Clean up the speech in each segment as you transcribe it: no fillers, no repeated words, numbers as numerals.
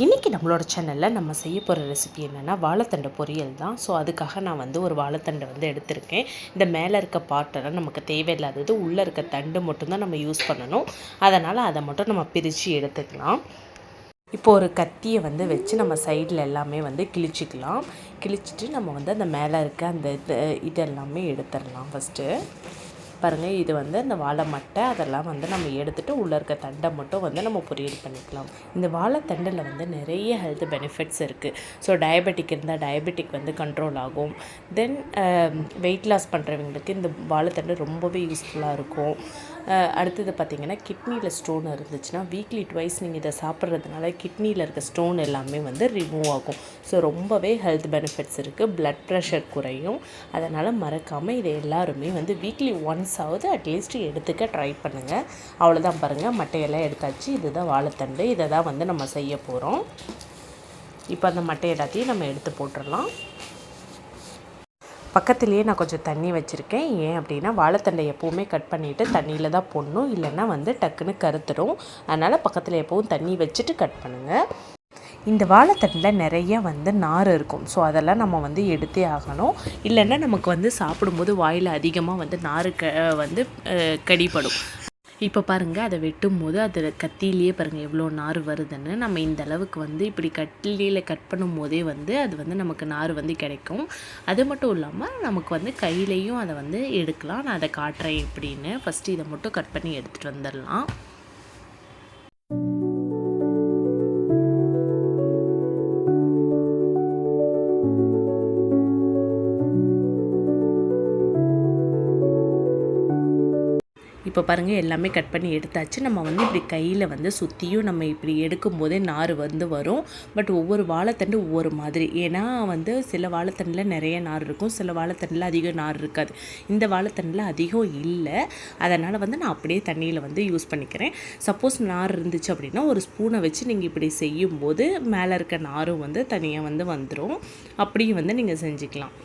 இன்றைக்கி நம்மளோட சேனலில் நம்ம செய்ய போகிற ரெசிபி என்னென்னா வாழைத்தண்டை பொரியல் தான். ஸோ அதுக்காக நான் வந்து ஒரு வாழைத்தண்டை வந்து எடுத்திருக்கேன். இந்த மேலே இருக்க பார்ட்டெல்லாம் நமக்கு தேவையில்லாதது, உள்ளே இருக்க தண்டு மட்டும்தான் நம்ம யூஸ் பண்ணணும். அதனால் அதை மட்டும் நம்ம பிரித்து எடுத்துக்கலாம். இப்போது ஒரு கத்தியை வந்து வச்சு நம்ம சைடில் எல்லாமே வந்து கிழிச்சிக்கலாம். கிழிச்சிட்டு நம்ம வந்து அந்த மேலே இருக்க அந்த இதெல்லாமே எடுத்துடலாம். ஃபஸ்ட்டு பாருங்கள், இது வந்து அந்த வாழை மட்டை அதெல்லாம் வந்து நம்ம எடுத்துகிட்டு உள்ளே இருக்க தண்டை மட்டும் வந்து நம்ம பொரியல் பண்ணிக்கலாம். இந்த வாழைத்தண்டில் வந்து நிறைய ஹெல்த் பெனிஃபிட்ஸ் இருக்குது. ஸோ டயபெட்டிக் இருந்தால் டயபெட்டிக் வந்து கண்ட்ரோல் ஆகும். தென் வெயிட் லாஸ் பண்ணுறவங்களுக்கு இந்த வாழைத்தண்டு ரொம்பவே யூஸ்ஃபுல்லாக இருக்கும். அடுத்தது பார்த்திங்கன்னா, கிட்னியில் ஸ்டோன் இருந்துச்சுன்னா வீக்லி ட்வைஸ் நீங்கள் இதை சாப்பிட்றதுனால கிட்னியில் இருக்க ஸ்டோன் எல்லாமே வந்து ரிமூவ் ஆகும். ஸோ ரொம்பவே ஹெல்த் பெனிஃபிட்ஸ் இருக்குது. ப்ளட் ப்ரெஷர் குறையும். அதனால் மறக்காமல் இதை எல்லாருமே வந்து வீக்லி ஒன்ஸாவது அட்லீஸ்ட் எடுத்துக்க ட்ரை பண்ணுங்கள். அவ்வளோதான். பாருங்கள், மட்டையெல்லாம் எடுத்தாச்சு. இதுதான் வாழைத்தண்டு. இதை தான் வந்து நம்ம செய்ய போகிறோம். இப்போ அந்த மட்டை எல்லாத்தையும் நம்ம எடுத்து போட்டுடலாம். பக்கத்துலேயே நான் கொஞ்சம் தண்ணி வச்சுருக்கேன். ஏன் அப்படின்னா, வாழைத்தண்டை எப்போவுமே கட் பண்ணிவிட்டு தண்ணியில் தான் போடணும், இல்லைன்னா வந்து டக்குன்னு கருத்துடும். அதனால் பக்கத்தில் எப்போவும் தண்ணி வச்சுட்டு கட் பண்ணுங்கள். இந்த வாழைத்தண்டில் நிறைய வந்து நார் இருக்கும். ஸோ அதெல்லாம் நம்ம வந்து எடுத்தே ஆகணும். இல்லைன்னா நமக்கு வந்து சாப்பிடும்போது வாயில் அதிகமாக வந்து நார் வந்து கடிப்படும். இப்போ பாருங்கள், அதை வெட்டும் போது அதில் கத்தியிலேயே பாருங்கள் எவ்வளோ நார் வருதுன்னு. நம்ம இந்த அளவுக்கு வந்து இப்படி கட்டிலியில் கட் பண்ணும் போதே வந்து அது வந்து நமக்கு நார் வந்து கிடைக்கும். அது மட்டும் இல்லாமல் நமக்கு வந்து கையிலையும் அதை வந்து எடுக்கலாம். நான் அதை காட்டுறேன் எப்படின்னு. ஃபஸ்ட்டு இதை மட்டும் கட் பண்ணி எடுத்துகிட்டு வந்துடலாம். இப்போ பாருங்கள், எல்லாமே கட் பண்ணி எடுத்தாச்சு. நம்ம வந்து இப்படி கையில் வந்து சுற்றியும் நம்ம இப்படி எடுக்கும்போதே நார் வந்து வரும். பட் ஒவ்வொரு வாழைத்தண்டு ஒவ்வொரு மாதிரி. ஏன்னா வந்து சில வாழைத்தண்டில் நிறைய நார் இருக்கும், சில வாழைத்தண்டில் அதிகம் நார் இருக்காது. இந்த வாழைத்தண்டில் அதிகம் இல்லை. அதனால் வந்து நான் அப்படியே தண்ணியில் வந்து யூஸ் பண்ணிக்கிறேன். சப்போஸ் நார் இருந்துச்சு அப்படின்னா ஒரு ஸ்பூனை வச்சு நீங்கள் இப்படி செய்யும்போது மேலே இருக்க நாரும் வந்து தனியாக வந்து வந்துடும். அப்படியும் வந்து நீங்கள் செஞ்சுக்கலாம்.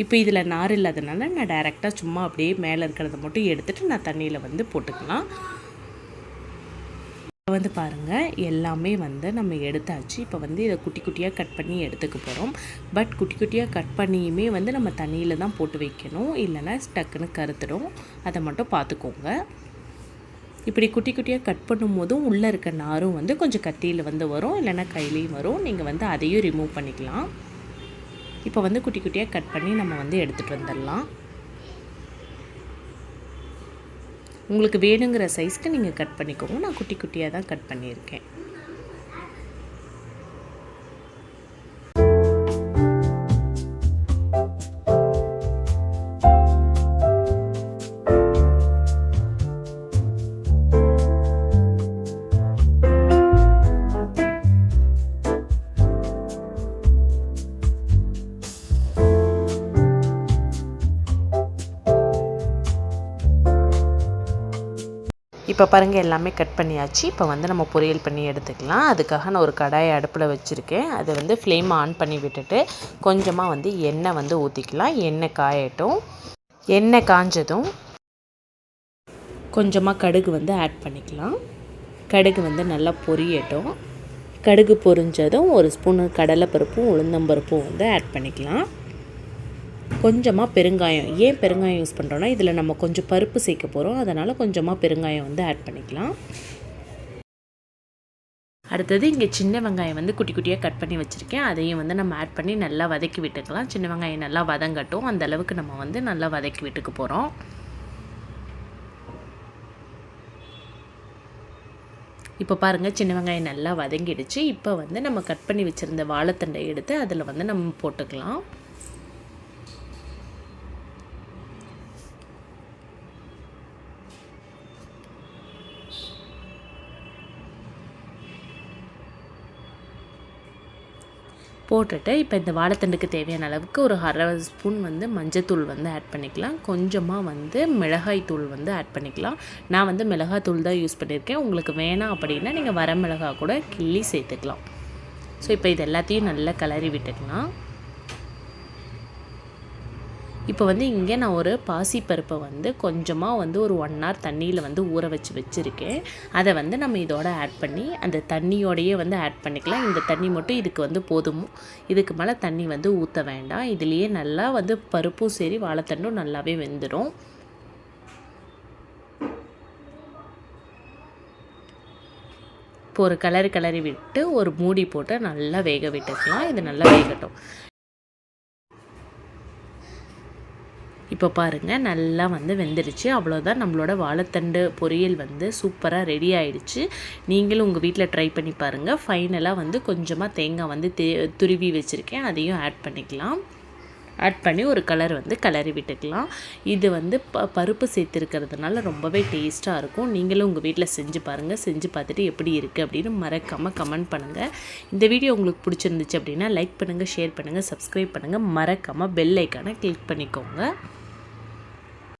இப்போ இதில் நார் இல்லாதனால நான் டைரெக்டாக சும்மா அப்படியே மேலே இருக்கிறத மட்டும் எடுத்துகிட்டு நான் தண்ணியில் வந்து போட்டுக்கலாம். இப்போ வந்து பாருங்கள், எல்லாமே வந்து நம்ம எடுத்தாச்சு. இப்போ வந்து இதை குட்டி குட்டியாக கட் பண்ணி எடுத்துக்க போகிறோம். பட் குட்டி குட்டியாக கட் பண்ணியுமே வந்து நம்ம தண்ணியில் தான் போட்டு வைக்கணும், இல்லைன்னா டக்குன்னு கருத்துடும். அதை மட்டும் பார்த்துக்கோங்க. இப்படி குட்டி குட்டியாக கட் பண்ணும் போதும் உள்ளே இருக்க நாரும் வந்து கொஞ்சம் கத்தியில் வந்து வரும், இல்லைன்னா கையிலையும் வரும். நீங்கள் வந்து அதையும் ரிமூவ் பண்ணிக்கலாம். இப்போ வந்து குட்டி குட்டியாக கட் பண்ணி நம்ம வந்து எடுத்துகிட்டு வந்துடலாம். உங்களுக்கு வேணுங்கிற சைஸ்க்கு நீங்கள் கட் பண்ணிக்கோங்க. நான் குட்டி குட்டியாக தான் கட் பண்ணியிருக்கேன். இப்போ பாருங்கள், எல்லாமே கட் பண்ணியாச்சு. இப்போ வந்து நம்ம பொரியல் பண்ணி எடுத்துக்கலாம். அதுக்காக நான் ஒரு கடாயை அடுப்பில் வச்சுருக்கேன். அதை வந்து ஃப்ளேம் ஆன் பண்ணி விட்டுட்டு கொஞ்சமாக வந்து எண்ணெய் வந்து ஊற்றிக்கலாம். எண்ணெய் காயட்டும். எண்ணெய் காஞ்சதும் கொஞ்சமாக கடுகு வந்து ஆட் பண்ணிக்கலாம். கடுகு வந்து நல்லா பொரியட்டும். கடுகு பொரிஞ்சதும் ஒரு ஸ்பூனு கடலைப்பருப்பும் உளுந்தம்பருப்பும் வந்து ஆட் பண்ணிக்கலாம். கொஞ்சமாக பெருங்காயம். ஏன் பெருங்காயம் யூஸ் பண்ணுறோன்னா, இதில் நம்ம கொஞ்சம் பருப்பு சேர்க்க போகிறோம். அதனால் கொஞ்சமாக பெருங்காயம் வந்து ஆட் பண்ணிக்கலாம். அடுத்தது இங்கே சின்ன வெங்காயம் வந்து குட்டி குட்டியாக கட் பண்ணி வச்சுருக்கேன். அதையும் வந்து நம்ம ஆட் பண்ணி நல்லா வதக்கி விட்டுக்கலாம். சின்ன வெங்காயம் நல்லா வதங்கட்டும். அந்த அளவுக்கு நம்ம வந்து நல்லா வதக்கி விட்டுக்க போகிறோம். இப்போ பாருங்கள், சின்ன வெங்காயம் நல்லா வதங்கிடுச்சு. இப்போ வந்து நம்ம கட் பண்ணி வச்சுருந்த வாழைத்தண்டை எடுத்து அதில் வந்து நம்ம போட்டுக்கலாம். போட்டுட்டு இப்போ இந்த வாழைத்தண்டுக்கு தேவையான அளவுக்கு ஒரு 1/2 ஸ்பூன் வந்து மஞ்சத்தூள் வந்து ஆட் பண்ணிக்கலாம். கொஞ்சமாக வந்து மிளகாய் தூள் வந்து ஆட் பண்ணிக்கலாம். நான் வந்து மிளகாய் தூள் தான் யூஸ் பண்ணியிருக்கேன். உங்களுக்கு வேணாம் அப்படின்னா நீங்கள் வரமிளகாய் கூட கிள்ளி சேர்த்துக்கலாம். ஸோ இப்போ இது எல்லாத்தையும் நல்லா கிளறி விட்டுக்கலாம். இப்போ வந்து இங்கே நான் ஒரு பாசிப்பருப்பை வந்து கொஞ்சமாக வந்து ஒரு 1 hour தண்ணியில் வந்து ஊற வச்சுருக்கேன். அதை வந்து நம்ம இதோட ஆட் பண்ணி அந்த தண்ணியோடையே வந்து ஆட் பண்ணிக்கலாம். இந்த தண்ணி மட்டும் இதுக்கு வந்து போதும். இதுக்கு மேலே தண்ணி வந்து ஊற்ற வேண்டாம். இதுலேயே நல்லா வந்து பருப்பும் சரி வாழைத்தண்டும் நல்லாவே வெந்துடும். இப்போ ஒரு கிளறி விட்டு ஒரு மூடி போட்டு நல்லா வேக விட்டுக்கலாம். இது நல்லா வேகட்டும். இப்போ பாருங்கள் நல்லா வந்து வெந்துடுச்சு. அவ்வளோதான், நம்மளோட வாழைத்தண்டு பொரியல் வந்து சூப்பராக ரெடி ஆகிடுச்சு. நீங்களும் உங்கள் வீட்டில் ட்ரை பண்ணி பாருங்கள். ஃபைனலாக வந்து கொஞ்சமாக தேங்காய் வந்து துருவி வச்சுருக்கேன், அதையும் ஆட் பண்ணிக்கலாம். ஆட் பண்ணி ஒரு கலர் வந்து கிளறி விட்டுக்கலாம். இது வந்து பருப்பு சேர்த்துருக்கிறதுனால ரொம்பவே டேஸ்ட்டாக இருக்கும். நீங்களும் உங்கள் வீட்டில் செஞ்சு பாருங்கள். செஞ்சு பார்த்துட்டு எப்படி இருக்குது அப்படின்னு மறக்காமல் கமெண்ட் பண்ணுங்கள். இந்த வீடியோ உங்களுக்கு பிடிச்சிருந்துச்சு அப்படின்னா லைக் பண்ணுங்கள், ஷேர் பண்ணுங்கள், சப்ஸ்கிரைப் பண்ணுங்கள். மறக்காமல் பெல் ஐக்கானை கிளிக் பண்ணிக்கோங்க.